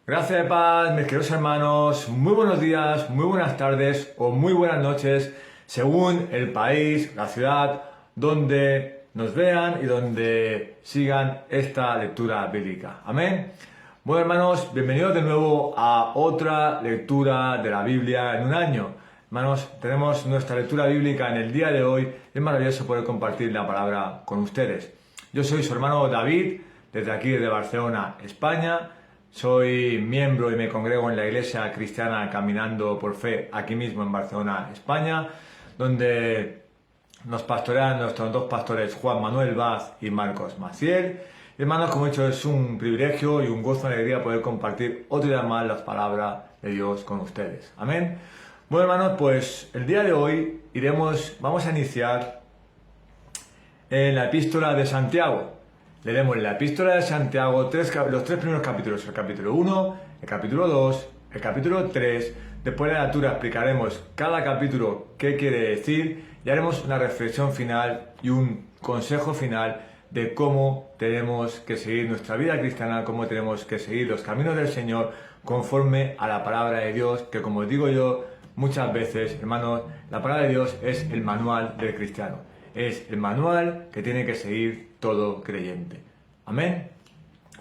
Gracias de paz, mis queridos hermanos, muy buenos días, muy buenas tardes o muy buenas noches, según el país, la ciudad, donde nos vean y donde sigan esta lectura bíblica. Amén. Bueno, hermanos, bienvenidos de nuevo a otra lectura de la Biblia en un año. Hermanos, tenemos nuestra lectura bíblica en el día de hoy. Es maravilloso poder compartir la palabra con ustedes. Yo soy su hermano David, desde aquí, desde Barcelona, España. Soy miembro y me congrego en la Iglesia Cristiana Caminando por Fe, aquí mismo en Barcelona, España, donde nos pastorean nuestros dos pastores, Juan Manuel Vaz y Marcos Maciel. Hermanos, como he dicho, es un privilegio y un gozo y alegría poder compartir otro día más las palabras de Dios con ustedes. Amén. Bueno, hermanos, pues el día de hoy vamos a iniciar en la epístola de Santiago. Leeremos la epístola de Santiago, los tres primeros capítulos, el capítulo 1, el capítulo 2, el capítulo 3. Después de la lectura explicaremos cada capítulo qué quiere decir y haremos una reflexión final y un consejo final de cómo tenemos que seguir nuestra vida cristiana, cómo tenemos que seguir los caminos del Señor conforme a la palabra de Dios, que como digo yo muchas veces, hermanos, la palabra de Dios es el manual del cristiano. Es el manual que tiene que seguir todo creyente. Amén.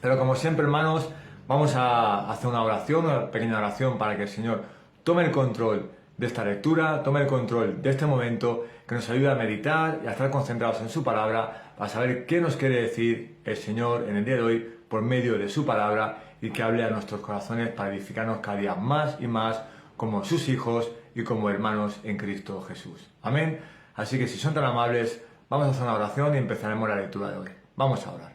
Pero como siempre, hermanos, vamos a hacer una oración, una pequeña oración para que el Señor tome el control de esta lectura, tome el control de este momento, que nos ayude a meditar y a estar concentrados en su palabra, para saber qué nos quiere decir el Señor en el día de hoy por medio de su palabra y que hable a nuestros corazones para edificarnos cada día más y más como sus hijos y como hermanos en Cristo Jesús. Amén. Así que si son tan amables, vamos a hacer una oración y empezaremos la lectura de hoy. Vamos a orar.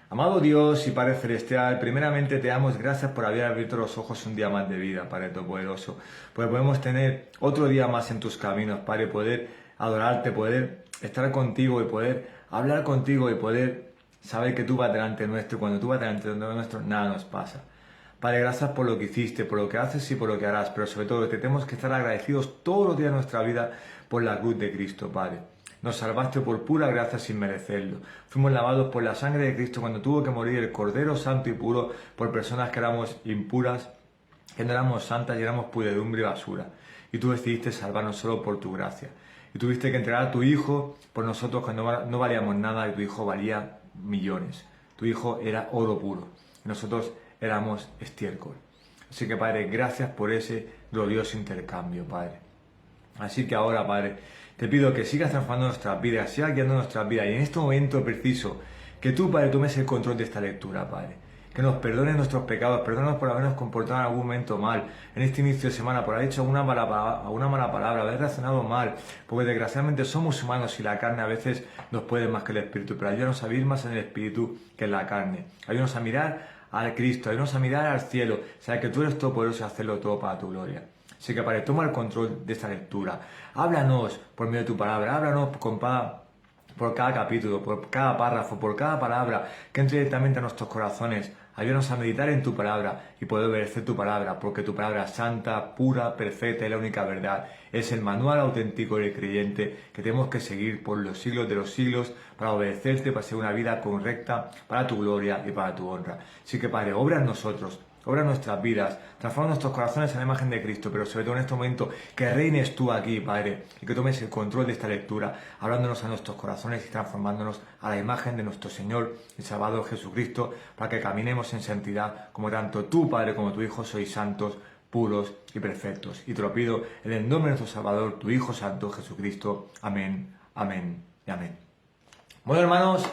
Amado Dios y Padre Celestial, primeramente te damos gracias por haber abierto los ojos un día más de vida, Padre Todopoderoso. Porque podemos tener otro día más en tus caminos, Padre, poder adorarte, poder estar contigo y poder hablar contigo y poder saber que tú vas delante nuestro y cuando tú vas delante nuestro nada nos pasa. Padre, gracias por lo que hiciste, por lo que haces y por lo que harás, pero sobre todo que tenemos que estar agradecidos todos los días de nuestra vida por la cruz de Cristo, Padre. Nos salvaste por pura gracia sin merecerlo. Fuimos lavados por la sangre de Cristo cuando tuvo que morir el Cordero Santo y puro por personas que éramos impuras, que no éramos santas y éramos pudredumbre y basura. Y tú decidiste salvarnos solo por tu gracia. Y tuviste que entregar a tu Hijo por nosotros cuando no valíamos nada y tu Hijo valía millones. Tu Hijo era oro puro. Y nosotros éramos estiércol. Así que, Padre, gracias por ese glorioso intercambio, Padre. Así que ahora, Padre, te pido que sigas transformando nuestras vidas, sigas guiando nuestras vidas. Y en este momento preciso, que tú, Padre, tomes el control de esta lectura, Padre. Que nos perdones nuestros pecados, perdónanos por habernos comportado en algún momento mal, en este inicio de semana, por haber hecho alguna mala palabra, haber reaccionado mal, porque desgraciadamente somos humanos y la carne a veces nos puede más que el espíritu, pero ayúdanos a vivir más en el espíritu que en la carne. Ayúdanos a mirar al Cristo, ayúdanos a mirar al cielo, saber que tú eres todopoderoso y hacerlo todo para tu gloria. Así que, Padre, toma el control de esta lectura. Háblanos por medio de tu palabra, háblanos por cada capítulo, por cada párrafo, por cada palabra que entre directamente a nuestros corazones. Ayúdanos a meditar en tu palabra y poder obedecer tu palabra, porque tu palabra es santa, pura, perfecta y la única verdad. Es el manual auténtico del creyente que tenemos que seguir por los siglos de los siglos para obedecerte, para ser una vida correcta, para tu gloria y para tu honra. Así que, Padre, obra en nosotros. Obra nuestras vidas, transforma nuestros corazones en la imagen de Cristo, pero sobre todo en este momento que reines tú aquí, Padre, y que tomes el control de esta lectura, hablándonos a nuestros corazones y transformándonos a la imagen de nuestro Señor y Salvador Jesucristo, para que caminemos en santidad, como tanto tú, Padre, como tu Hijo sois santos, puros y perfectos. Y te lo pido en el nombre de nuestro Salvador, tu Hijo Santo, Jesucristo. Amén, amén y amén. Bueno, hermanos,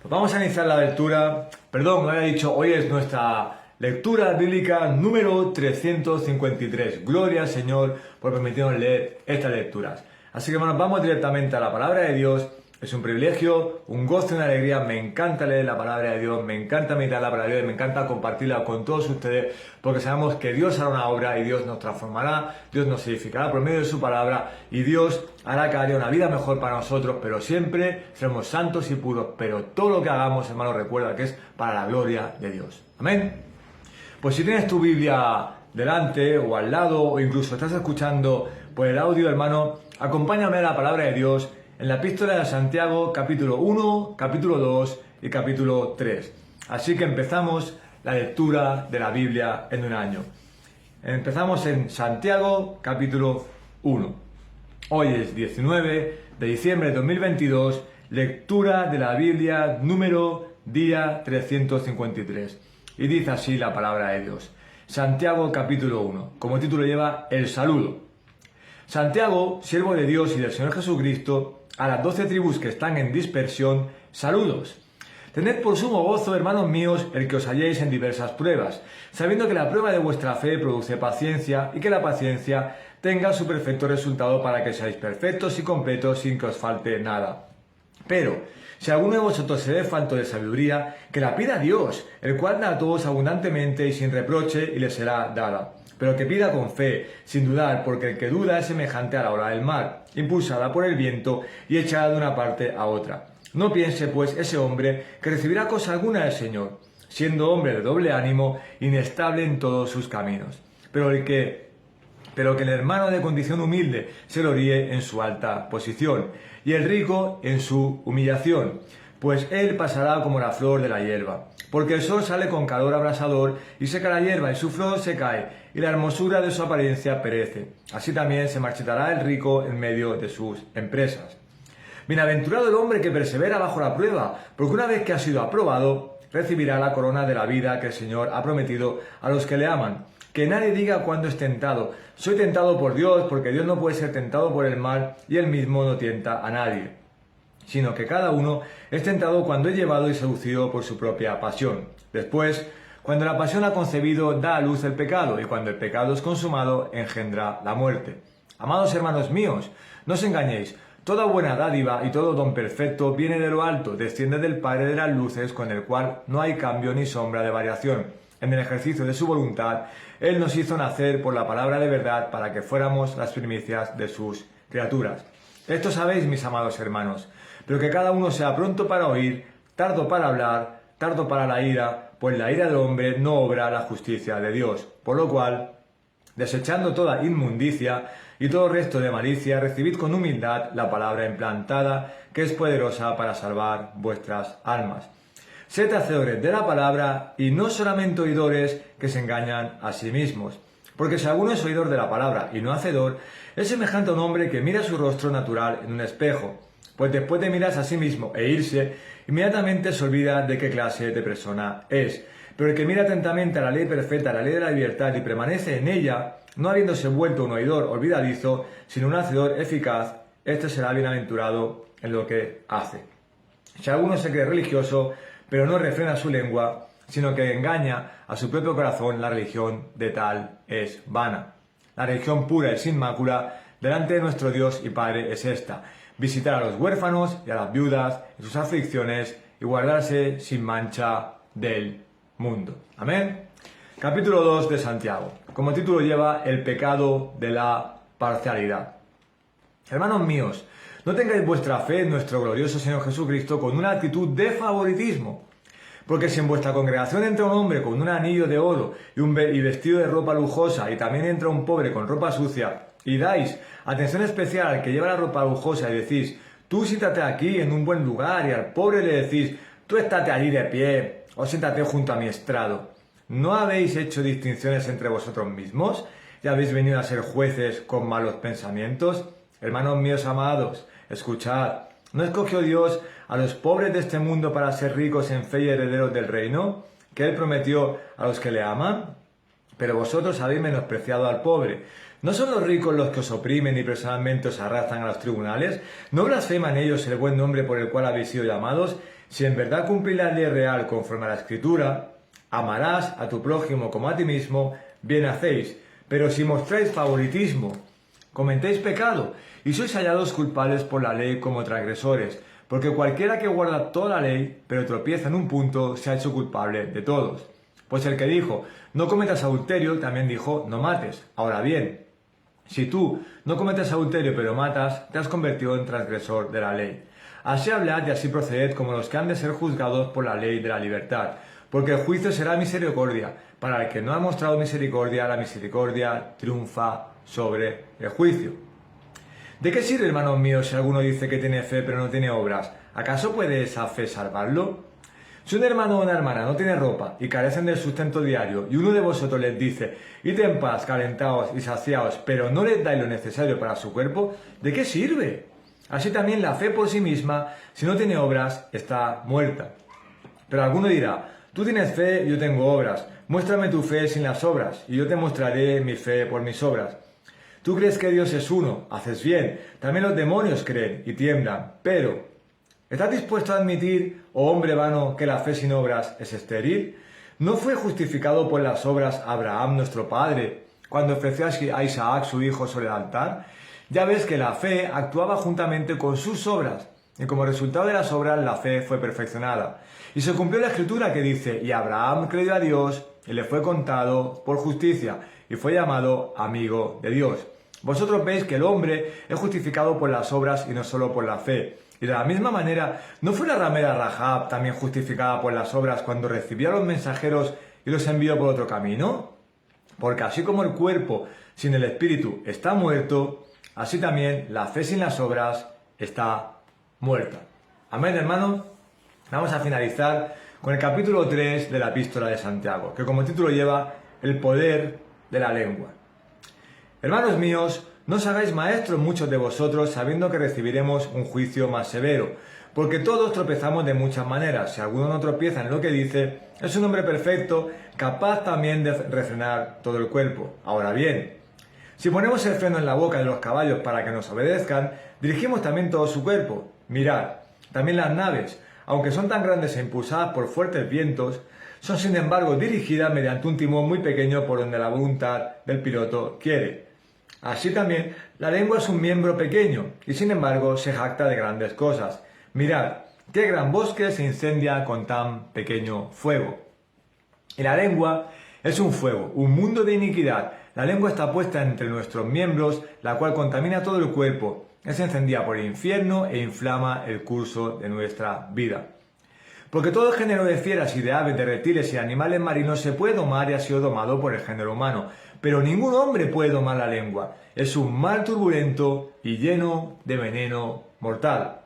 pues vamos a iniciar la lectura. Perdón, lo había dicho, hoy es nuestra lectura bíblica número 353. Gloria al Señor por permitirnos leer estas lecturas. Así que, hermanos, vamos directamente a la palabra de Dios. Es un privilegio, un gozo y una alegría. Me encanta leer la palabra de Dios, me encanta meditar la palabra de Dios, me encanta compartirla con todos ustedes, porque sabemos que Dios hará una obra y Dios nos transformará, Dios nos edificará por medio de su palabra y Dios hará cada día una vida mejor para nosotros, pero siempre seremos santos y puros. Pero todo lo que hagamos, hermanos, recuerda que es para la gloria de Dios. Amén. Pues si tienes tu Biblia delante o al lado o incluso estás escuchando por el audio, hermano, acompáñame a la palabra de Dios en la epístola de Santiago, capítulo 1, capítulo 2 y capítulo 3. Así que empezamos la lectura de la Biblia en un año. Empezamos en Santiago, capítulo 1. Hoy es 19 de diciembre de 2022, lectura de la Biblia día 353. Y dice así la palabra de Dios. Santiago, capítulo 1. Como título lleva el saludo. Santiago, siervo de Dios y del Señor Jesucristo, a las 12 tribus que están en dispersión, saludos. Tened por sumo gozo, hermanos míos, el que os halléis en diversas pruebas, sabiendo que la prueba de vuestra fe produce paciencia, y que la paciencia tenga su perfecto resultado para que seáis perfectos y completos sin que os falte nada. Pero, si alguno de vosotros se ve falto de sabiduría, que la pida a Dios, el cual da a todos abundantemente y sin reproche, y le será dada. Pero que pida con fe, sin dudar, porque el que duda es semejante a la ola del mar, impulsada por el viento y echada de una parte a otra. No piense, pues, ese hombre que recibirá cosa alguna del Señor, siendo hombre de doble ánimo, inestable en todos sus caminos. Pero que el hermano de condición humilde se gloríe en su alta posición, y el rico en su humillación, pues él pasará como la flor de la hierba. Porque el sol sale con calor abrasador, y seca la hierba, y su flor se cae, y la hermosura de su apariencia perece. Así también se marchitará el rico en medio de sus empresas. Bienaventurado el hombre que persevera bajo la prueba, porque una vez que ha sido aprobado, recibirá la corona de la vida que el Señor ha prometido a los que le aman. Que nadie diga cuando es tentado, soy tentado por Dios, porque Dios no puede ser tentado por el mal, y él mismo no tienta a nadie. Sino que cada uno es tentado cuando es llevado y seducido por su propia pasión. Después, cuando la pasión ha concebido, da a luz el pecado, y cuando el pecado es consumado, engendra la muerte. Amados hermanos míos, no os engañéis. Toda buena dádiva y todo don perfecto viene de lo alto, desciende del Padre de las luces, con el cual no hay cambio ni sombra de variación. En el ejercicio de su voluntad, Él nos hizo nacer por la palabra de verdad para que fuéramos las primicias de sus criaturas. Esto sabéis, mis amados hermanos, pero que cada uno sea pronto para oír, tardo para hablar, tardo para la ira, pues la ira del hombre no obra la justicia de Dios. Por lo cual, desechando toda inmundicia y todo resto de malicia, recibid con humildad la palabra implantada, que es poderosa para salvar vuestras almas. Sed hacedores de la palabra y no solamente oidores que se engañan a sí mismos. Porque si alguno es oidor de la palabra y no hacedor, es semejante a un hombre que mira su rostro natural en un espejo. Pues después de mirarse a sí mismo e irse, inmediatamente se olvida de qué clase de persona es. Pero el que mira atentamente a la ley perfecta, la ley de la libertad, y permanece en ella, no habiéndose vuelto un oidor olvidadizo, sino un hacedor eficaz, este será bienaventurado en lo que hace. Si alguno se cree religioso, pero no refrena su lengua, sino que engaña a su propio corazón, la religión de tal es vana. La religión pura y sin mácula delante de nuestro Dios y Padre es esta: visitar a los huérfanos y a las viudas en sus aflicciones y guardarse sin mancha del mundo. Amén. Capítulo 2 de Santiago. Como título lleva el pecado de la parcialidad. Hermanos míos, no tengáis vuestra fe en nuestro glorioso Señor Jesucristo con una actitud de favoritismo. Porque si en vuestra congregación entra un hombre con un anillo de oro y vestido de ropa lujosa, y también entra un pobre con ropa sucia, y dais atención especial al que lleva la ropa lujosa y decís, tú siéntate aquí en un buen lugar, y al pobre le decís, tú estate allí de pie, o siéntate junto a mi estrado. ¿No habéis hecho distinciones entre vosotros mismos? ¿Y habéis venido a ser jueces con malos pensamientos? Hermanos míos amados, escuchad. ¿No escogió Dios a los pobres de este mundo para ser ricos en fe y herederos del reino, que Él prometió a los que le aman? Pero vosotros habéis menospreciado al pobre. ¿No son los ricos los que os oprimen y personalmente os arrastran a los tribunales? ¿No blasfeman ellos el buen nombre por el cual habéis sido llamados? Si en verdad cumplís la ley real conforme a la Escritura, amarás a tu prójimo como a ti mismo, bien hacéis. Pero si mostráis favoritismo, cometéis pecado, y sois hallados culpables por la ley como transgresores, porque cualquiera que guarda toda la ley, pero tropieza en un punto, se ha hecho culpable de todos. Pues el que dijo, no cometas adulterio, también dijo, no mates. Ahora bien, si tú no cometes adulterio, pero matas, te has convertido en transgresor de la ley. Así hablad y así proceded como los que han de ser juzgados por la ley de la libertad, porque el juicio será misericordia. Para el que no ha mostrado misericordia, la misericordia triunfa sobre el juicio. ¿De qué sirve, hermanos míos, si alguno dice que tiene fe pero no tiene obras? ¿Acaso puede esa fe salvarlo? Si un hermano o una hermana no tiene ropa y carecen del sustento diario, y uno de vosotros les dice, id en paz, calentaos y saciaos, pero no les dais lo necesario para su cuerpo, ¿de qué sirve? Así también la fe por sí misma, si no tiene obras, está muerta. Pero alguno dirá, tú tienes fe, yo tengo obras. Muéstrame tu fe sin las obras, y yo te mostraré mi fe por mis obras. Tú crees que Dios es uno, haces bien. También los demonios creen y tiemblan. Pero, ¿estás dispuesto a admitir, oh hombre vano, que la fe sin obras es estéril? ¿No fue justificado por las obras Abraham, nuestro padre, cuando ofreció a Isaac, su hijo, sobre el altar? Ya ves que la fe actuaba juntamente con sus obras, y como resultado de las obras la fe fue perfeccionada. Y se cumplió la escritura que dice, y Abraham creyó a Dios, y le fue contado por justicia, y fue llamado amigo de Dios. Vosotros veis que el hombre es justificado por las obras y no solo por la fe. Y de la misma manera, ¿no fue la ramera Rahab también justificada por las obras cuando recibió a los mensajeros y los envió por otro camino? Porque así como el cuerpo sin el espíritu está muerto, así también la fe sin las obras está muerta. Amén, hermanos. Vamos a finalizar con el capítulo 3 de la epístola de Santiago, que como título lleva el poder de la lengua. Hermanos míos, no os hagáis maestros muchos de vosotros, sabiendo que recibiremos un juicio más severo, porque todos tropezamos de muchas maneras. Si alguno no tropieza en lo que dice, es un hombre perfecto, capaz también de refrenar todo el cuerpo. Ahora bien, si ponemos el freno en la boca de los caballos para que nos obedezcan, dirigimos también todo su cuerpo. Mirad, también las naves, aunque son tan grandes e impulsadas por fuertes vientos, son sin embargo dirigidas mediante un timón muy pequeño por donde la voluntad del piloto quiere. Así también, la lengua es un miembro pequeño y sin embargo se jacta de grandes cosas. Mirad, qué gran bosque se incendia con tan pequeño fuego. Y la lengua es un fuego, un mundo de iniquidad. La lengua está puesta entre nuestros miembros, la cual contamina todo el cuerpo. Es encendida por el infierno e inflama el curso de nuestra vida. Porque todo el género de fieras y de aves, de reptiles y animales marinos se puede domar y ha sido domado por el género humano. Pero ningún hombre puede domar la lengua. Es un mal turbulento y lleno de veneno mortal.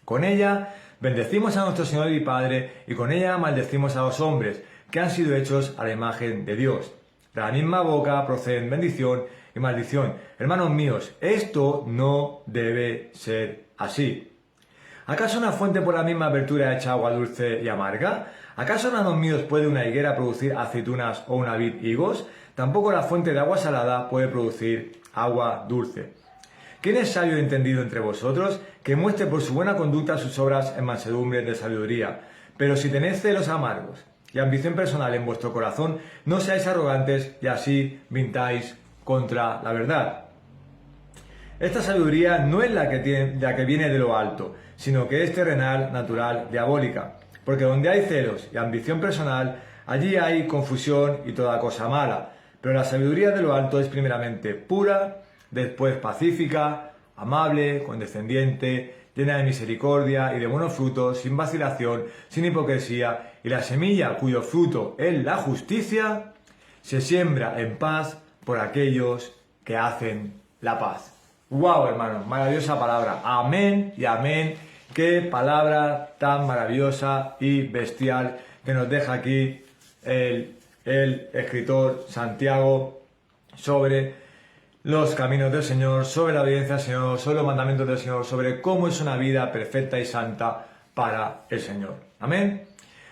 Con ella bendecimos a nuestro Señor y Padre, y con ella maldecimos a los hombres, que han sido hechos a la imagen de Dios. De la misma boca proceden bendición y maldición. Hermanos míos, esto no debe ser así. ¿Acaso una fuente por la misma abertura echa agua dulce y amarga? ¿Acaso, hermanos míos, puede una higuera producir aceitunas o una vid higos? Tampoco la fuente de agua salada puede producir agua dulce. ¿Quién es sabio y entendido entre vosotros? Que muestre por su buena conducta sus obras en mansedumbre de sabiduría. Pero si tenéis celos amargos y ambición personal en vuestro corazón, no seáis arrogantes y así mintáis contra la verdad. Esta sabiduría no es la que viene de lo alto, sino que es terrenal, natural, diabólica. Porque donde hay celos y ambición personal, allí hay confusión y toda cosa mala. Pero la sabiduría de lo alto es primeramente pura, después pacífica, amable, condescendiente, llena de misericordia y de buenos frutos, sin vacilación, sin hipocresía, y la semilla cuyo fruto es la justicia, se siembra en paz por aquellos que hacen la paz. ¡Wow, hermanos! Maravillosa palabra. Amén y amén. Qué palabra tan maravillosa y bestial que nos deja aquí el escritor Santiago sobre los caminos del Señor, sobre la obediencia al Señor, sobre los mandamientos del Señor, sobre cómo es una vida perfecta y santa para el Señor. Amén.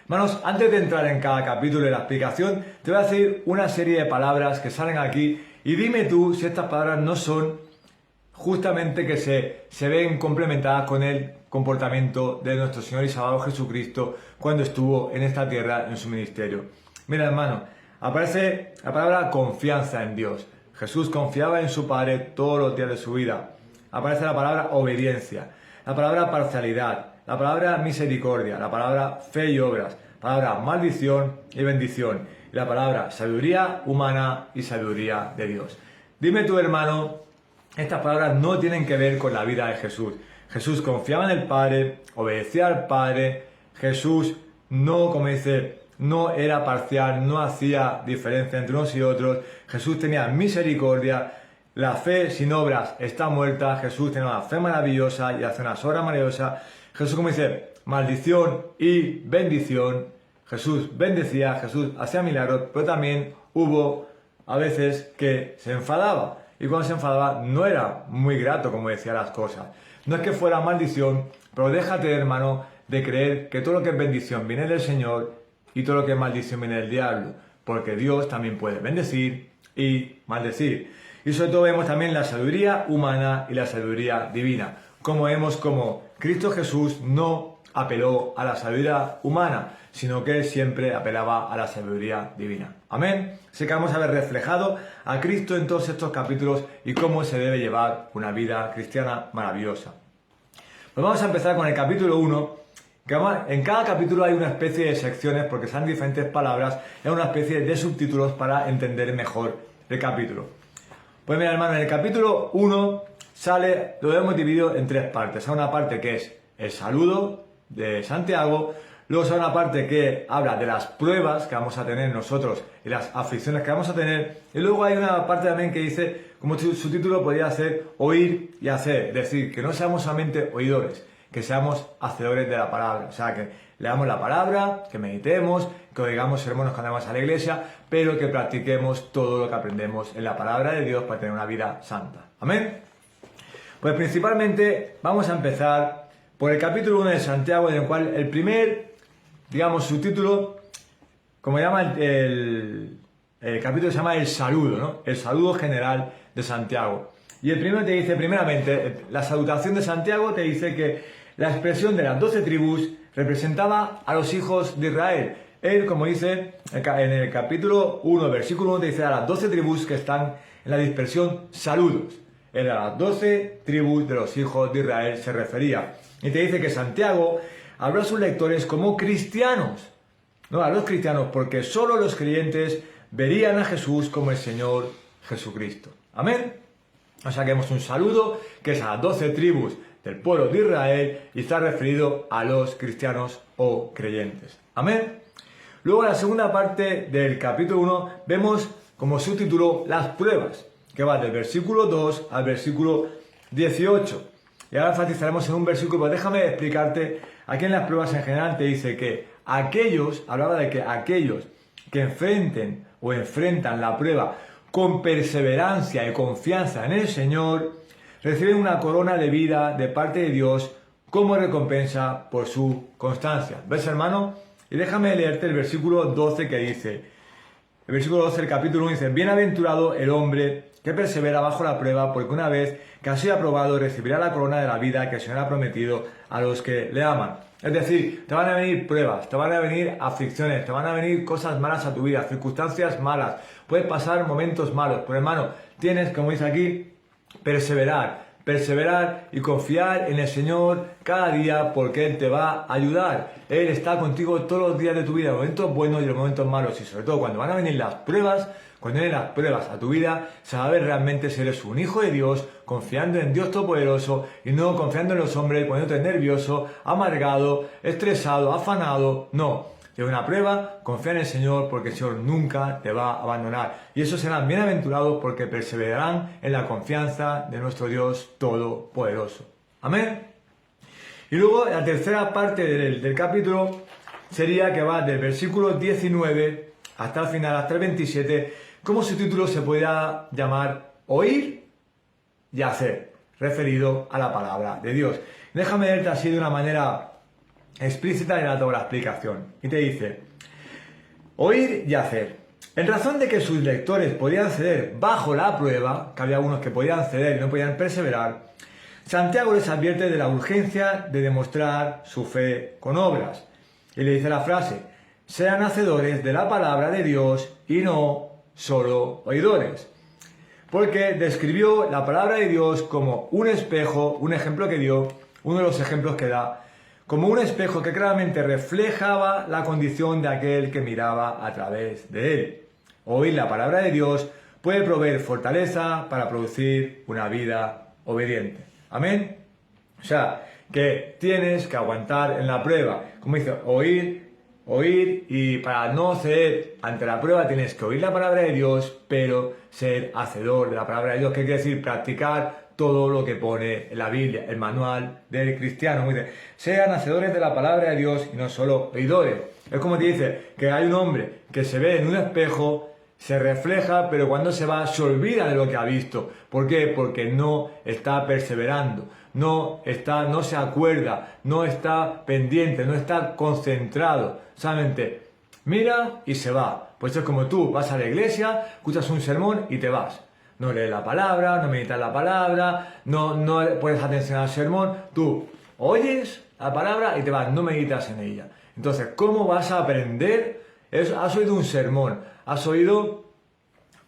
Hermanos, antes de entrar en cada capítulo de la explicación, te voy a decir una serie de palabras que salen aquí y dime tú si estas palabras no son justamente que se ven complementadas con el comportamiento de nuestro Señor y Salvador Jesucristo cuando estuvo en esta tierra en su ministerio. Mira, hermano, aparece la palabra confianza en Dios. Jesús confiaba en su Padre todos los días de su vida. Aparece la palabra obediencia, la palabra parcialidad, la palabra misericordia, la palabra fe y obras, la palabra maldición y bendición, y la palabra sabiduría humana y sabiduría de Dios. Dime tú, hermano, estas palabras no tienen que ver con la vida de Jesús. Jesús confiaba en el Padre, obedecía al Padre. Jesús no, como dice, no era parcial, no hacía diferencia entre unos y otros. Jesús tenía misericordia. La fe sin obras está muerta. Jesús tenía una fe maravillosa y hace unas obras maravillosas. Jesús, como dice, maldición y bendición. Jesús bendecía, Jesús hacía milagros, pero también hubo a veces que se enfadaba. Y cuando se enfadaba no era muy grato como decía las cosas. No es que fuera maldición, pero déjate, hermano, de creer que todo lo que es bendición viene del Señor y todo lo que es maldición viene del diablo. Porque Dios también puede bendecir y maldecir. Y sobre todo vemos también la sabiduría humana y la sabiduría divina. Como vemos como Cristo Jesús no apeló a la sabiduría humana, sino que él siempre apelaba a la sabiduría divina. Amén. Así que vamos a ver reflejado a Cristo en todos estos capítulos y cómo se debe llevar una vida cristiana maravillosa. Pues vamos a empezar con el capítulo 1. En cada capítulo hay una especie de secciones, porque son diferentes palabras, es una especie de subtítulos para entender mejor el capítulo. Pues mira, hermano, en el capítulo 1 lo hemos dividido en tres partes. Hay una parte que es el saludo de Santiago, luego hay una parte que habla de las pruebas que vamos a tener nosotros y las aflicciones que vamos a tener, y luego hay una parte también que dice, como su título podría ser oír y hacer, es decir, que no seamos solamente oidores, que seamos hacedores de la palabra, o sea, que leamos la palabra, que meditemos, que oigamos sermones cuando vamos a la iglesia, pero que practiquemos todo lo que aprendemos en la palabra de Dios para tener una vida santa. Amén. Pues principalmente vamos a empezar por el capítulo 1 de Santiago, en el cual el primer, digamos, subtítulo, como llama el capítulo, se llama el saludo, ¿no? El saludo general de Santiago. Y el primero te dice, primeramente, la salutación de Santiago te dice que la expresión de las 12 tribus representaba a los hijos de Israel. Él, como dice en el capítulo 1, versículo 1, te dice a las 12 tribus que están en la dispersión, saludos. Él a las 12 tribus de los hijos de Israel se refería. Y te dice que Santiago habló a sus lectores como cristianos. No a los cristianos, porque solo los creyentes verían a Jesús como el Señor Jesucristo. Amén. O sea que vemos un saludo que es a las 12 tribus del pueblo de Israel y está referido a los cristianos o creyentes. Amén. Luego en la segunda parte del capítulo 1 vemos como subtítulo las pruebas, que va del versículo 2 al versículo 18. Y ahora enfatizaremos en un versículo, pero déjame explicarte, aquí en las pruebas en general te dice que hablaba de que aquellos que enfrentan la prueba con perseverancia y confianza en el Señor, reciben una corona de vida de parte de Dios como recompensa por su constancia. ¿Ves, hermano? Y déjame leerte el versículo 12 que dice, el versículo 12 del capítulo 1 dice, bienaventurado el hombre que persevera bajo la prueba, porque una vez que ha sido aprobado recibirá la corona de la vida que el Señor ha prometido a los que le aman. Es decir, te van a venir pruebas, te van a venir aflicciones, te van a venir cosas malas a tu vida, circunstancias malas, puedes pasar momentos malos, pero hermano, tienes, como dice aquí, perseverar y confiar en el Señor cada día, porque Él te va a ayudar. Él está contigo todos los días de tu vida, los momentos buenos y los momentos malos, y sobre todo cuando van a venir las pruebas, cuando vienen las pruebas a tu vida, se va a ver realmente si eres un hijo de Dios, confiando en Dios Todopoderoso y no confiando en los hombres, poniéndote nervioso, amargado, estresado, afanado. No, de una prueba, confía en el Señor, porque el Señor nunca te va a abandonar. Y esos serán bienaventurados porque perseverarán en la confianza de nuestro Dios Todopoderoso. Amén. Y luego la tercera parte del capítulo sería que va del versículo 19 hasta el final, hasta el 27, como su título se podría llamar Oír y Hacer, referido a la palabra de Dios. Déjame leerte así de una manera explícita y toda la explicación. Y te dice, oír y hacer. En razón de que sus lectores podían ceder bajo la prueba, que había unos que podían ceder y no podían perseverar, Santiago les advierte de la urgencia de demostrar su fe con obras. Y le dice la frase, sean hacedores de la palabra de Dios y no solo oidores. Porque describió la palabra de Dios como un espejo, un ejemplo que dio, uno de los ejemplos que da, como un espejo que claramente reflejaba la condición de aquel que miraba a través de él. Oír la palabra de Dios puede proveer fortaleza para producir una vida obediente. Amén. O sea, que tienes que aguantar en la prueba. Como dice, oír, y para no ceder ante la prueba tienes que oír la palabra de Dios, pero ser hacedor de la palabra de Dios. ¿Qué quiere decir? Practicar todo lo que pone en la Biblia, el manual del cristiano. Dice, sean hacedores de la palabra de Dios y no solo oidores. Es como te dice que hay un hombre que se ve en un espejo, se refleja, pero cuando se va se olvida de lo que ha visto. ¿Por qué? Porque no está perseverando, no se acuerda, no está pendiente, no está concentrado. Solamente mira y se va. Pues es como tú vas a la iglesia, escuchas un sermón y te vas. No lees la palabra, no meditas la palabra, no pones atención al sermón. Tú oyes la palabra y te vas, no meditas en ella. Entonces, ¿cómo vas a aprender? Has oído un sermón, has oído,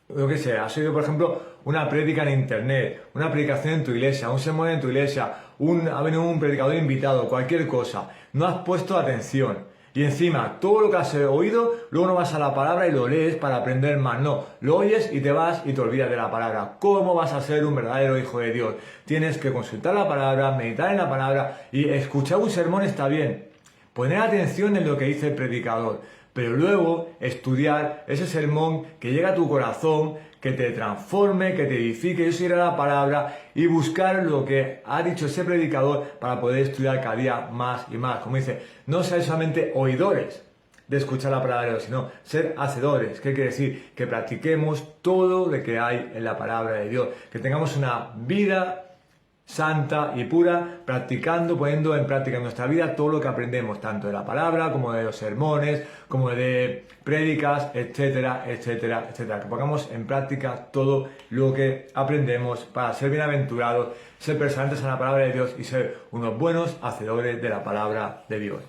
has oído, por ejemplo, una prédica en internet, una predicación en tu iglesia, un sermón en tu iglesia, ha venido un predicador invitado, cualquier cosa. No has puesto atención. Y encima, todo lo que has oído, luego no vas a la palabra y lo lees para aprender más. No, lo oyes y te vas y te olvidas de la palabra. ¿Cómo vas a ser un verdadero hijo de Dios? Tienes que consultar la palabra, meditar en la palabra y escuchar un sermón está bien. Poner atención en lo que dice el predicador, pero luego estudiar ese sermón que llega a tu corazón, que te transforme, que te edifique, ir a la palabra y buscar lo que ha dicho ese predicador para poder estudiar cada día más y más. Como dice, no seáis solamente oidores de escuchar la palabra de Dios, sino ser hacedores. ¿Qué quiere decir? Que practiquemos todo lo que hay en la palabra de Dios, que tengamos una vida santa y pura, practicando, poniendo en práctica en nuestra vida todo lo que aprendemos, tanto de la palabra, como de los sermones, como de prédicas, etcétera, etcétera, etcétera. Que pongamos en práctica todo lo que aprendemos para ser bienaventurados, ser perseverantes en la palabra de Dios y ser unos buenos hacedores de la palabra de Dios.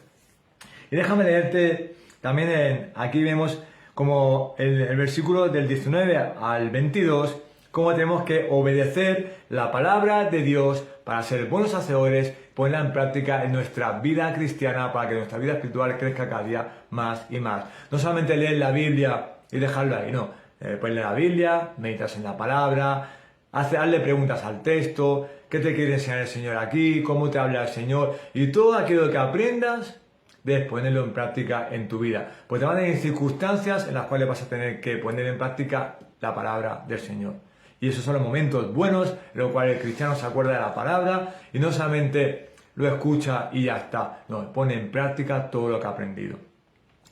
Y déjame leerte también, aquí vemos como el versículo del 19 al 22, cómo tenemos que obedecer la palabra de Dios para ser buenos hacedores, ponerla en práctica en nuestra vida cristiana para que nuestra vida espiritual crezca cada día más y más. No solamente leer la Biblia y dejarlo ahí, no. Pues leer la Biblia, meditas en la palabra, hazle preguntas al texto, qué te quiere enseñar el Señor aquí, cómo te habla el Señor, y todo aquello que aprendas, debes ponerlo en práctica en tu vida. Pues te van a venir circunstancias en las cuales vas a tener que poner en práctica la palabra del Señor. Y esos son los momentos buenos en los cuales el cristiano se acuerda de la palabra y no solamente lo escucha y ya está. No, pone en práctica todo lo que ha aprendido.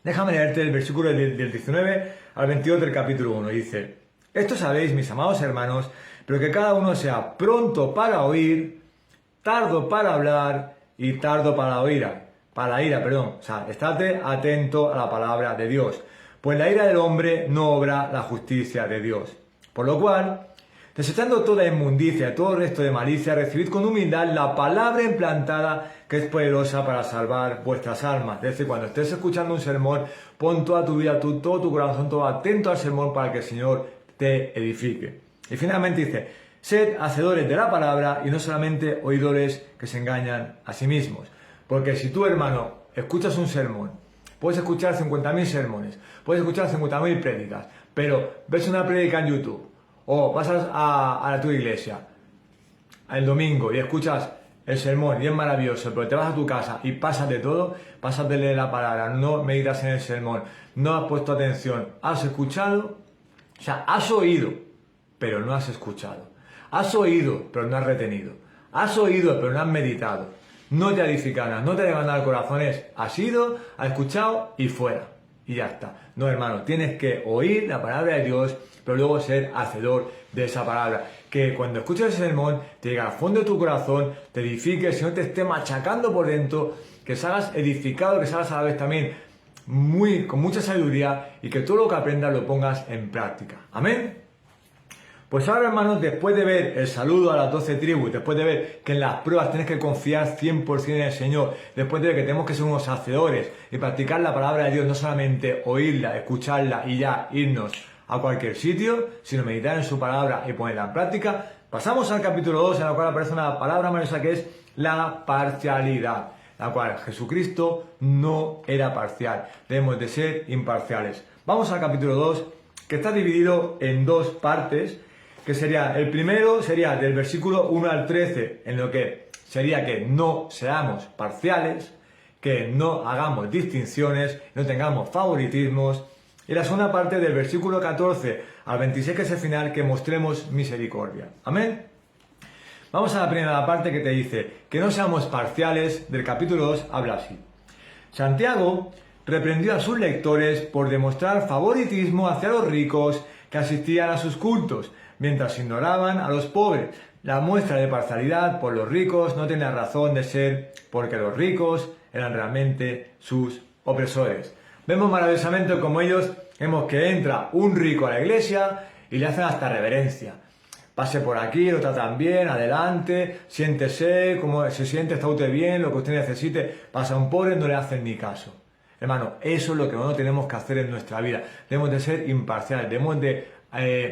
Déjame leerte el versículo del 19 al 22 del capítulo 1. Dice, esto sabéis, mis amados hermanos, pero que cada uno sea pronto para oír, tardo para hablar y tardo para la ira. O sea, estate atento a la palabra de Dios. Pues la ira del hombre no obra la justicia de Dios. Por lo cual, desechando toda inmundicia, todo el resto de malicia, recibid con humildad la palabra implantada que es poderosa para salvar vuestras almas. Es decir, cuando estés escuchando un sermón, pon toda tu vida, todo tu corazón, todo atento al sermón para que el Señor te edifique. Y finalmente dice, sed hacedores de la palabra y no solamente oidores que se engañan a sí mismos. Porque si tú, hermano, escuchas un sermón, puedes escuchar 50.000 sermones, puedes escuchar 50.000 prédicas, pero ves una prédica en YouTube o vas a tu iglesia el domingo y escuchas el sermón y es maravilloso, pero te vas a tu casa y pasas de todo, pasas de leer la palabra, no meditas en el sermón, no has puesto atención, has escuchado, o sea, has oído, pero no has escuchado, has oído, pero no has retenido, has oído, pero no has meditado, no te edificarás, no te levanta el corazón, has ido, has escuchado y fuera. Y ya está. No, hermano, tienes que oír la palabra de Dios, pero luego ser hacedor de esa palabra. Que cuando escuches el sermón, te llegue al fondo de tu corazón, te edifique, si no te esté machacando por dentro, que salgas edificado, que salgas a la vez también con mucha sabiduría y que todo lo que aprendas lo pongas en práctica. Amén. Pues ahora, hermanos, después de ver el saludo a las 12 tribus, después de ver que en las pruebas tienes que confiar 100% en el Señor, después de ver que tenemos que ser unos hacedores y practicar la palabra de Dios, no solamente oírla, escucharla y ya irnos a cualquier sitio, sino meditar en su palabra y ponerla en práctica, pasamos al capítulo 2, en el cual aparece una palabra maravillosa que es la parcialidad, la cual Jesucristo no era parcial, debemos de ser imparciales. Vamos al capítulo 2, que está dividido en dos partes, que sería, el primero sería del versículo 1 al 13, en lo que sería que no seamos parciales, que no hagamos distinciones, no tengamos favoritismos, y la segunda parte del versículo 14 al 26, que es el final, que mostremos misericordia. Amén. Vamos a la primera parte que te dice que no seamos parciales. Del capítulo 2 habla así. Santiago reprendió a sus lectores por demostrar favoritismo hacia los ricos que asistían a sus cultos, mientras ignoraban a los pobres. La muestra de parcialidad por los ricos no tenía razón de ser, porque los ricos eran realmente sus opresores. Vemos maravillosamente como vemos que entra un rico a la iglesia y le hacen hasta reverencia. Pase por aquí, lo tratan bien, adelante, siéntese, como se siente, está usted bien, lo que usted necesite. Pasa a un pobre, no le hacen ni caso. Hermano, eso es lo que nosotros tenemos que hacer en nuestra vida. Debemos de ser imparciales, debemos de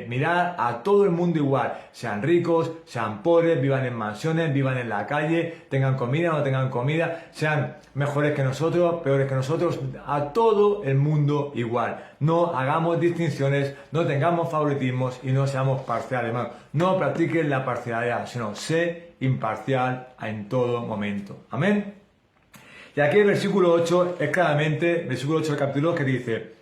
mirar a todo el mundo igual. Sean ricos, sean pobres, vivan en mansiones, vivan en la calle, tengan comida o no tengan comida, sean mejores que nosotros, peores que nosotros, a todo el mundo igual. No hagamos distinciones, no tengamos favoritismos y no seamos parciales, hermano. No practiquen la parcialidad, sino sé imparcial en todo momento. Amén. Y aquí el versículo 8 es claramente, versículo 8 del capítulo 2, que dice: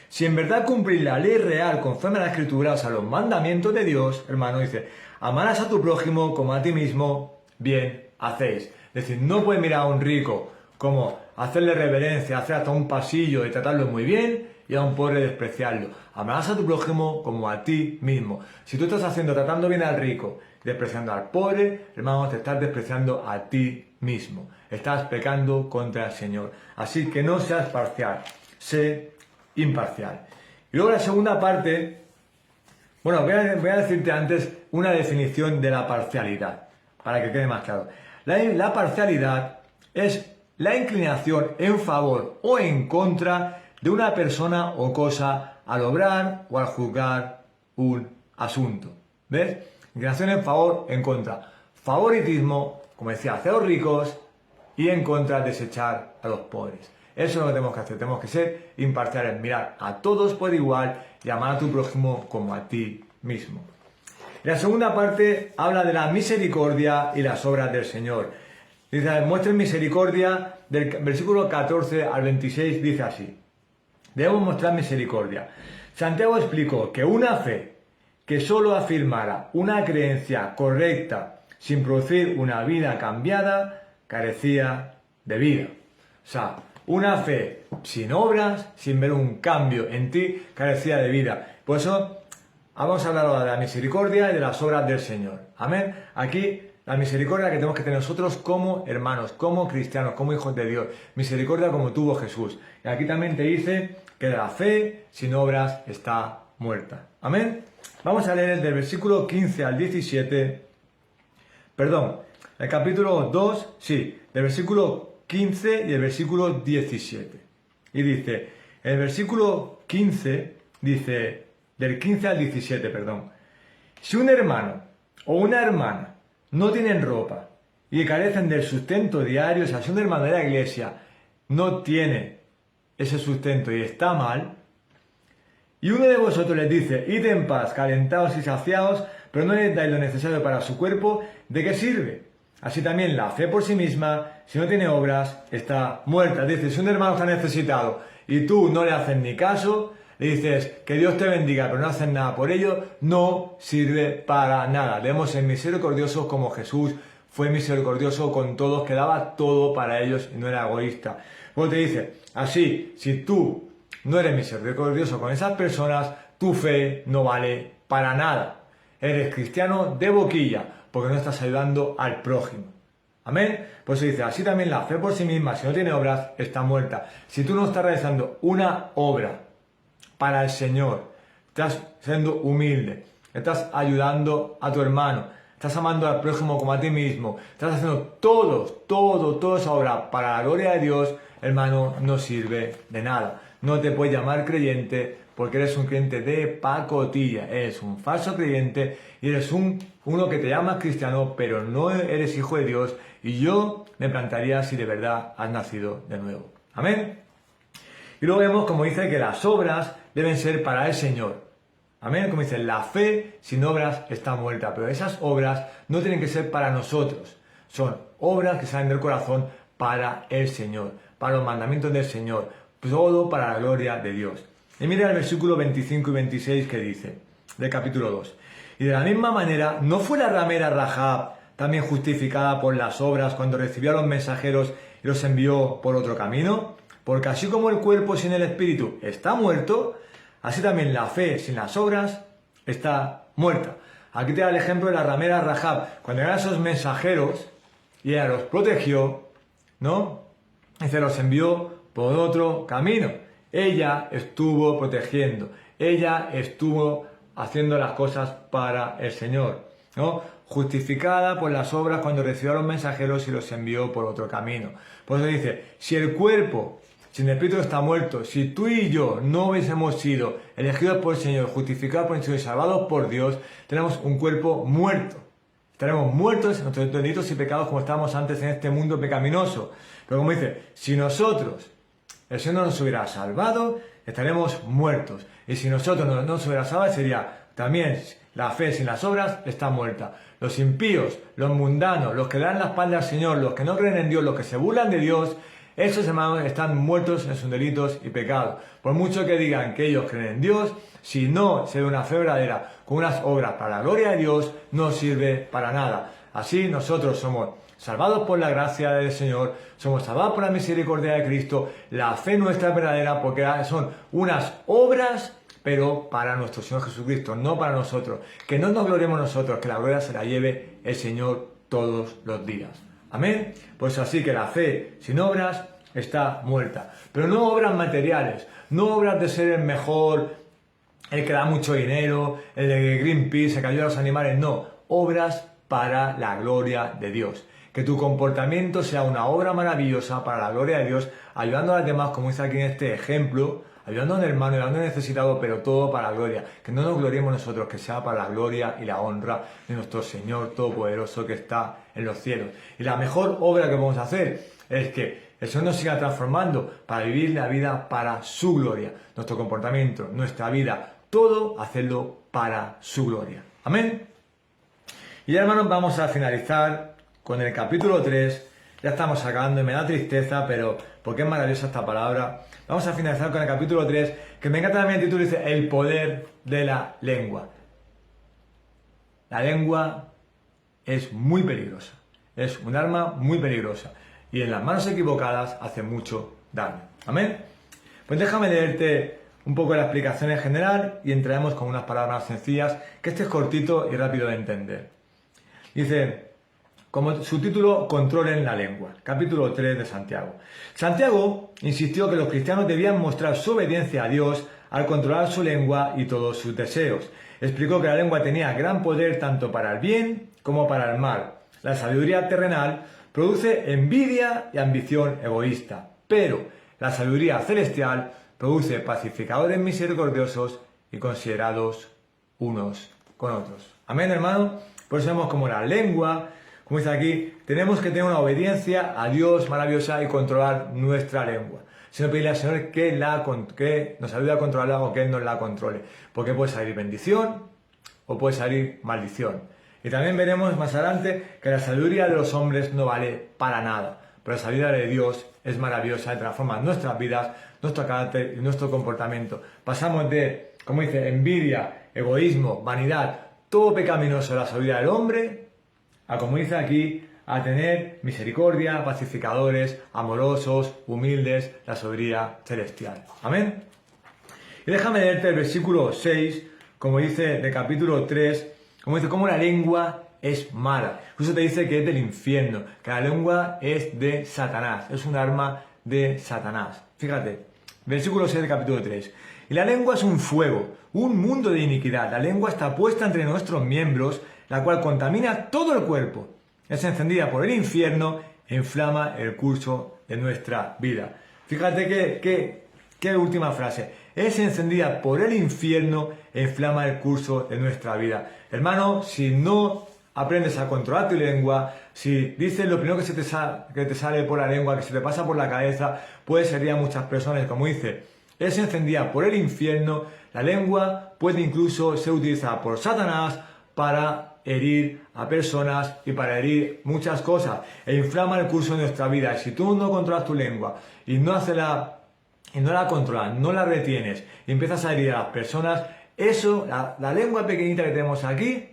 si en verdad cumplís la ley real conforme a la Escritura, o sea, los mandamientos de Dios, hermano, dice, amarás a tu prójimo como a ti mismo, bien hacéis. Es decir, no puedes mirar a un rico como hacerle reverencia, hacer hasta un pasillo y tratarlo muy bien, y a un pobre despreciarlo. Amarás a tu prójimo como a ti mismo. Si tú estás tratando bien al rico, despreciando al pobre, hermano, te estás despreciando a ti mismo. Estás pecando contra el Señor. Así que no seas parcial, sé imparcial. Y luego la segunda parte, voy a decirte antes una definición de la parcialidad, para que quede más claro. La parcialidad es la inclinación en favor o en contra de una persona o cosa al obrar o al juzgar un asunto. ¿Ves? Inclinación en favor, en contra. Favoritismo, como decía, hacia los ricos, y en contra desechar a los pobres. Eso es lo que tenemos que hacer. Tenemos que ser imparciales, mirar a todos por igual y amar a tu prójimo como a ti mismo. La segunda parte habla de la misericordia y las obras del Señor. Dice, muestren misericordia, del versículo 14 al 26 dice así: debemos mostrar misericordia. Santiago explicó que una fe que solo afirmara una creencia correcta sin producir una vida cambiada carecía de vida. O sea, una fe sin obras, sin ver un cambio en ti, carecía de vida. Por eso vamos a hablar ahora de la misericordia y de las obras del Señor. Amén. Aquí la misericordia que tenemos que tener nosotros como hermanos, como cristianos, como hijos de Dios. Misericordia como tuvo Jesús. Y aquí también te dice que la fe sin obras está muerta. Amén. Vamos a leer del versículo 15 al 17. Perdón, el capítulo 2, sí, del versículo 15 y el versículo 17. Y dice, el versículo 15 dice, del 15 al 17, perdón. Si un hermano o una hermana no tienen ropa y carecen del sustento diario, o sea, si un hermano de la iglesia no tiene ese sustento y está mal, y uno de vosotros les dice, id en paz, calentaos y saciaos, pero no les dais lo necesario para su cuerpo, ¿de qué sirve? Así también la fe por sí misma, si no tiene obras, está muerta. Dice, si un hermano está necesitado y tú no le haces ni caso, le dices que Dios te bendiga, pero no haces nada por ello, no sirve para nada. Debemos ser misericordiosos como Jesús fue misericordioso con todos, que daba todo para ellos y no era egoísta. Luego te dice, así, si tú no eres misericordioso con esas personas, tu fe no vale para nada. Eres cristiano de boquilla, porque no estás ayudando al prójimo. Amén. Por eso dice, así también la fe por sí misma, si no tiene obras, está muerta. Si tú no estás realizando una obra para el Señor, estás siendo humilde, estás ayudando a tu hermano, estás amando al prójimo como a ti mismo, estás haciendo toda esa obra para la gloria de Dios, hermano, no sirve de nada. No te puedes llamar creyente porque eres un creyente de pacotilla, eres un falso creyente y eres uno que te llamas cristiano, pero no eres hijo de Dios, y yo me plantaría si de verdad has nacido de nuevo. Amén. Y luego vemos como dice que las obras deben ser para el Señor. Amén. Como dice, la fe sin obras está muerta, pero esas obras no tienen que ser para nosotros. Son obras que salen del corazón para el Señor, para los mandamientos del Señor, todo para la gloria de Dios. Y mira el versículo 25 y 26 que dice, del capítulo 2. Y de la misma manera, ¿no fue la ramera Rahab también justificada por las obras cuando recibió a los mensajeros y los envió por otro camino? Porque así como el cuerpo sin el espíritu está muerto, así también la fe sin las obras está muerta. Aquí te da el ejemplo de la ramera Rahab. Cuando eran esos mensajeros y ella los protegió, ¿no? Dice, los envió por otro camino. Ella estuvo protegiendo. Ella estuvo haciendo las cosas para el Señor, ¿no? Justificada por las obras cuando recibió a los mensajeros y los envió por otro camino. Por eso dice, si el cuerpo sin el espíritu está muerto, si tú y yo no hubiésemos sido elegidos por el Señor, justificados por el Señor y salvados por Dios, tenemos un cuerpo muerto. Estaremos muertos en nuestros delitos y pecados como estábamos antes en este mundo pecaminoso. Pero como dice, si nosotros, el Señor no nos hubiera salvado, estaremos muertos. Y si nosotros no nos hubiera salvado, sería también la fe sin las obras está muerta. Los impíos, los mundanos, los que dan la espalda al Señor, los que no creen en Dios, los que se burlan de Dios, esos hermanos están muertos en sus delitos y pecados. Por mucho que digan que ellos creen en Dios, si no se ve una fe verdadera con unas obras para la gloria de Dios, no sirve para nada. Así nosotros somos salvados por la gracia del Señor, somos salvados por la misericordia de Cristo, la fe nuestra es verdadera porque son unas obras, pero para nuestro Señor Jesucristo, no para nosotros. Que no nos gloriemos nosotros, que la gloria se la lleve el Señor todos los días. Amén. Pues así que la fe sin obras está muerta. Pero no obras materiales, no obras de ser el mejor, el que da mucho dinero, el de Greenpeace, el que ayuda a los animales, no. Obras para la gloria de Dios. Que tu comportamiento sea una obra maravillosa para la gloria de Dios, ayudando a los demás, como dice aquí en este ejemplo, ayudando a un hermano, ayudando a un necesitado, pero todo para la gloria. Que no nos gloriemos nosotros, que sea para la gloria y la honra de nuestro Señor Todopoderoso que está en los cielos. Y la mejor obra que podemos hacer es que el Señor nos siga transformando para vivir la vida para su gloria. Nuestro comportamiento, nuestra vida, todo hacerlo para su gloria. Amén. Y ya, hermanos, vamos a finalizar con el capítulo 3. Ya estamos acabando y me da tristeza, pero porque es maravillosa esta palabra. Vamos a finalizar con el capítulo 3, que me encanta también el título, dice el poder de la lengua. La lengua es muy peligrosa, es un arma muy peligrosa y en las manos equivocadas hace mucho daño. ¿Amén? Pues déjame leerte un poco de la explicación en general y entraremos con unas palabras sencillas, que este es cortito y rápido de entender. Dice, como subtítulo, controlen la lengua. Capítulo 3 de Santiago. Santiago insistió que los cristianos debían mostrar su obediencia a Dios al controlar su lengua y todos sus deseos. Explicó que la lengua tenía gran poder tanto para el bien como para el mal. La sabiduría terrenal produce envidia y ambición egoísta, pero la sabiduría celestial produce pacificadores misericordiosos y considerados unos con otros. Amén, hermano. Por eso vemos como la lengua, como dice aquí, tenemos que tener una obediencia a Dios maravillosa y controlar nuestra lengua. Sino pedirle al Señor que nos ayude a controlarla o que Él nos la controle. Porque puede salir bendición o puede salir maldición. Y también veremos más adelante que la sabiduría de los hombres no vale para nada. Pero la sabiduría de Dios es maravillosa y transforma nuestras vidas, nuestro carácter y nuestro comportamiento. Pasamos de, como dice, envidia, egoísmo, vanidad, todo pecaminoso de la sabiduría del hombre, a, como dice aquí, a tener misericordia, pacificadores, amorosos, humildes, la sabiduría celestial. Amén. Y déjame leerte el versículo 6, como dice de capítulo 3, como dice, cómo la lengua es mala. Incluso te dice que es del infierno, que la lengua es de Satanás, es un arma de Satanás. Fíjate, versículo 6 del capítulo 3. Y la lengua es un fuego, un mundo de iniquidad. La lengua está puesta entre nuestros miembros, la cual contamina todo el cuerpo. Es encendida por el infierno e inflama el curso de nuestra vida. Fíjate qué última frase. Es encendida por el infierno e inflama el curso de nuestra vida. Hermano, si no aprendes a controlar tu lengua, si dices lo primero que te sale por la lengua, que se te pasa por la cabeza, puede herir a muchas personas. Como dice, es encendida por el infierno. La lengua puede incluso ser utilizada por Satanás para herir a personas y para herir muchas cosas e inflama el curso de nuestra vida. Y si tú no controlas tu lengua y no la controlas, no la retienes y empiezas a herir a las personas, eso, la lengua pequeñita que tenemos aquí,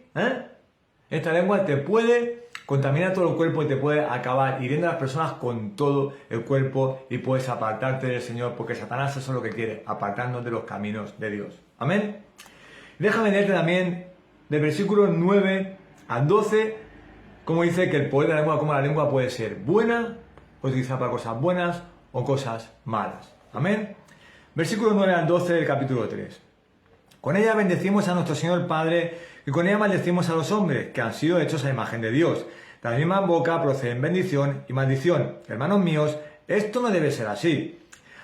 esta lengua te puede contamina todo el cuerpo y te puede acabar hiriendo a las personas con todo el cuerpo y puedes apartarte del Señor, porque Satanás eso es lo que quiere, apartarnos de los caminos de Dios. Amén. Déjame leerte también del versículo 9 al 12, como dice que el poder de la lengua, como la lengua puede ser buena, puede utilizar para cosas buenas o cosas malas. Amén. Versículo 9 al 12 del capítulo 3. Con ella bendecimos a nuestro Señor Padre y con ella maldecimos a los hombres que han sido hechos a imagen de Dios. De la misma boca proceden bendición y maldición. Hermanos míos, esto no debe ser así.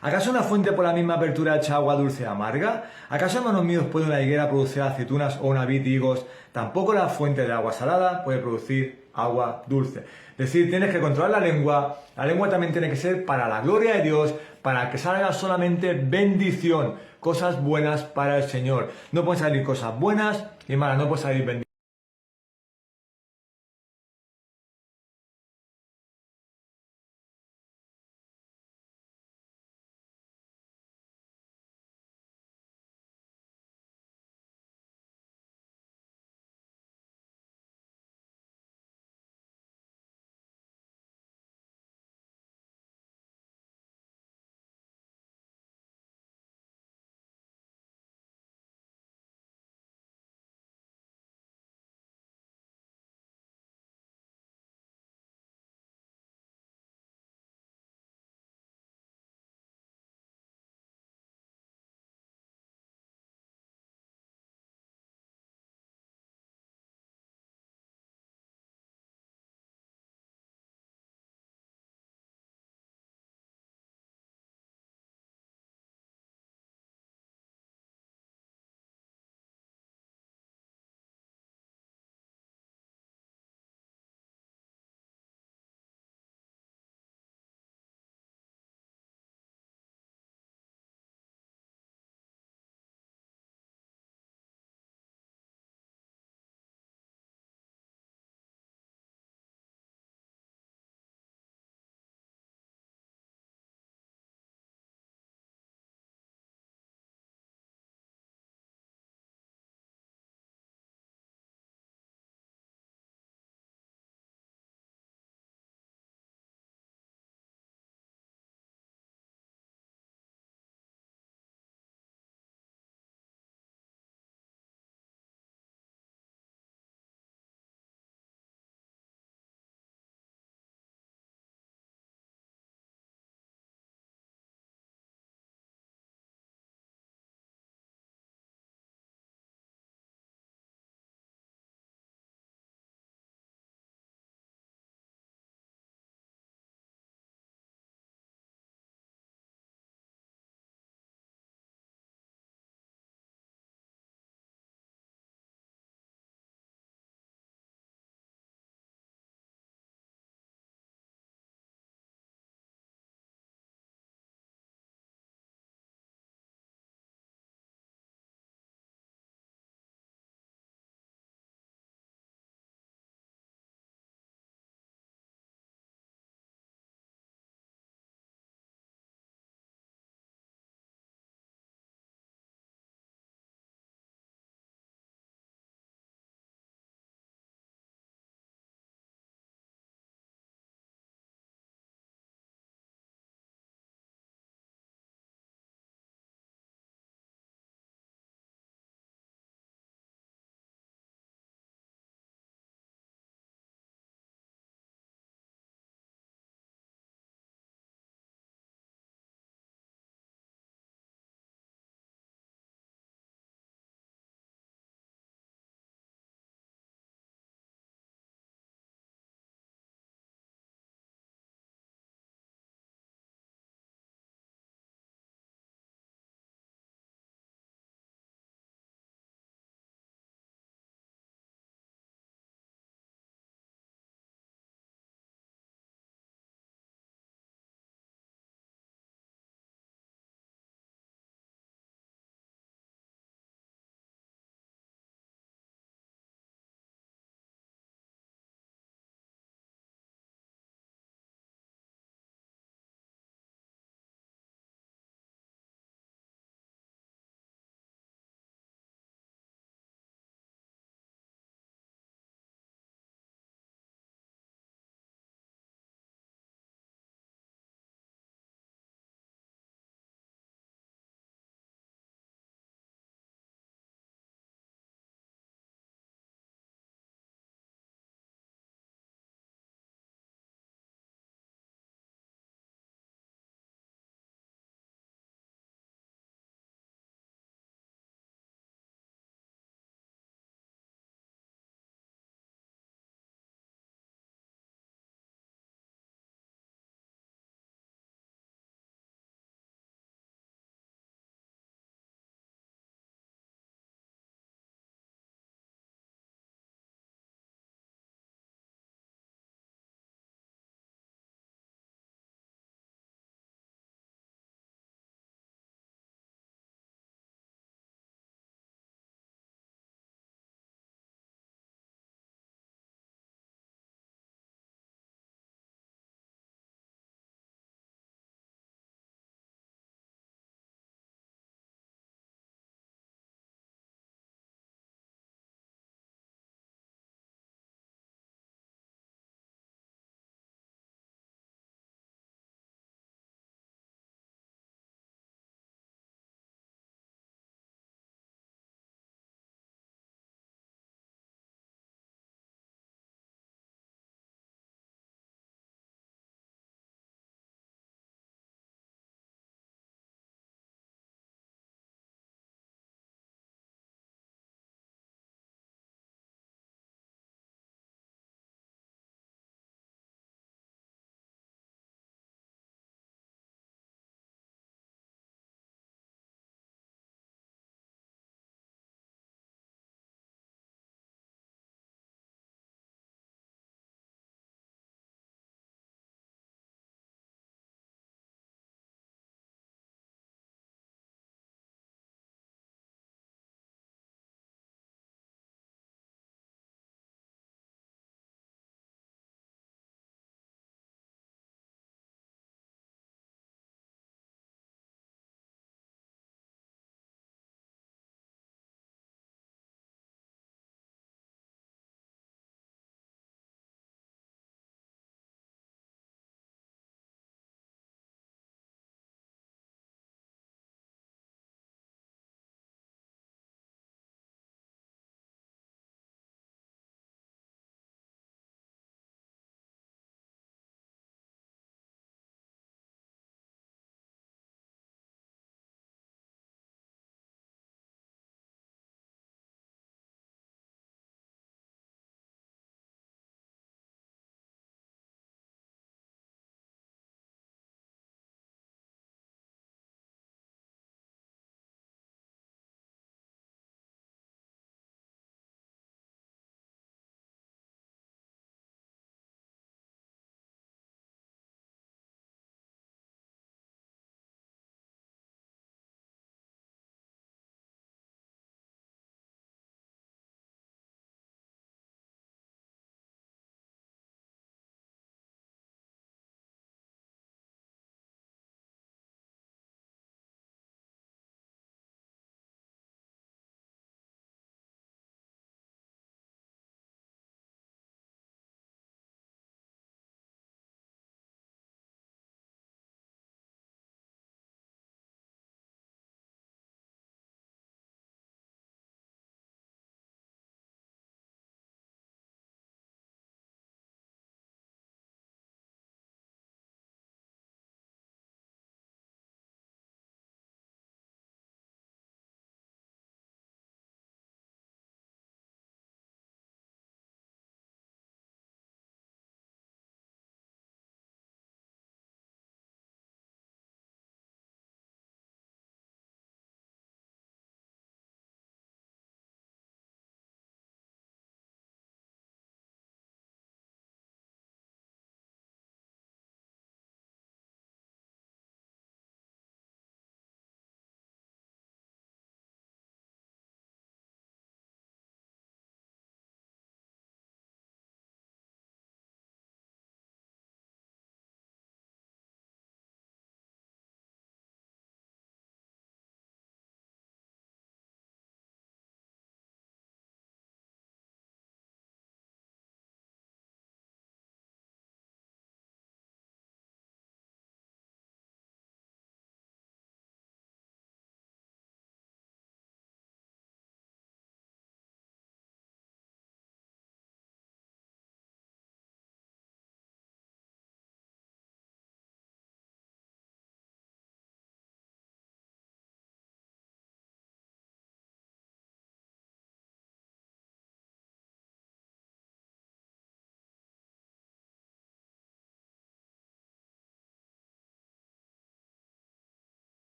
¿Acaso una fuente por la misma apertura echa agua dulce amarga? ¿Acaso, hermanos míos, puede una higuera producir aceitunas o una vid higos? Tampoco la fuente de agua salada puede producir agua dulce. Es decir, tienes que controlar la lengua también tiene que ser para la gloria de Dios, para que salga solamente bendición, cosas buenas para el Señor. No pueden salir cosas buenas y malas, no puede salir bendición.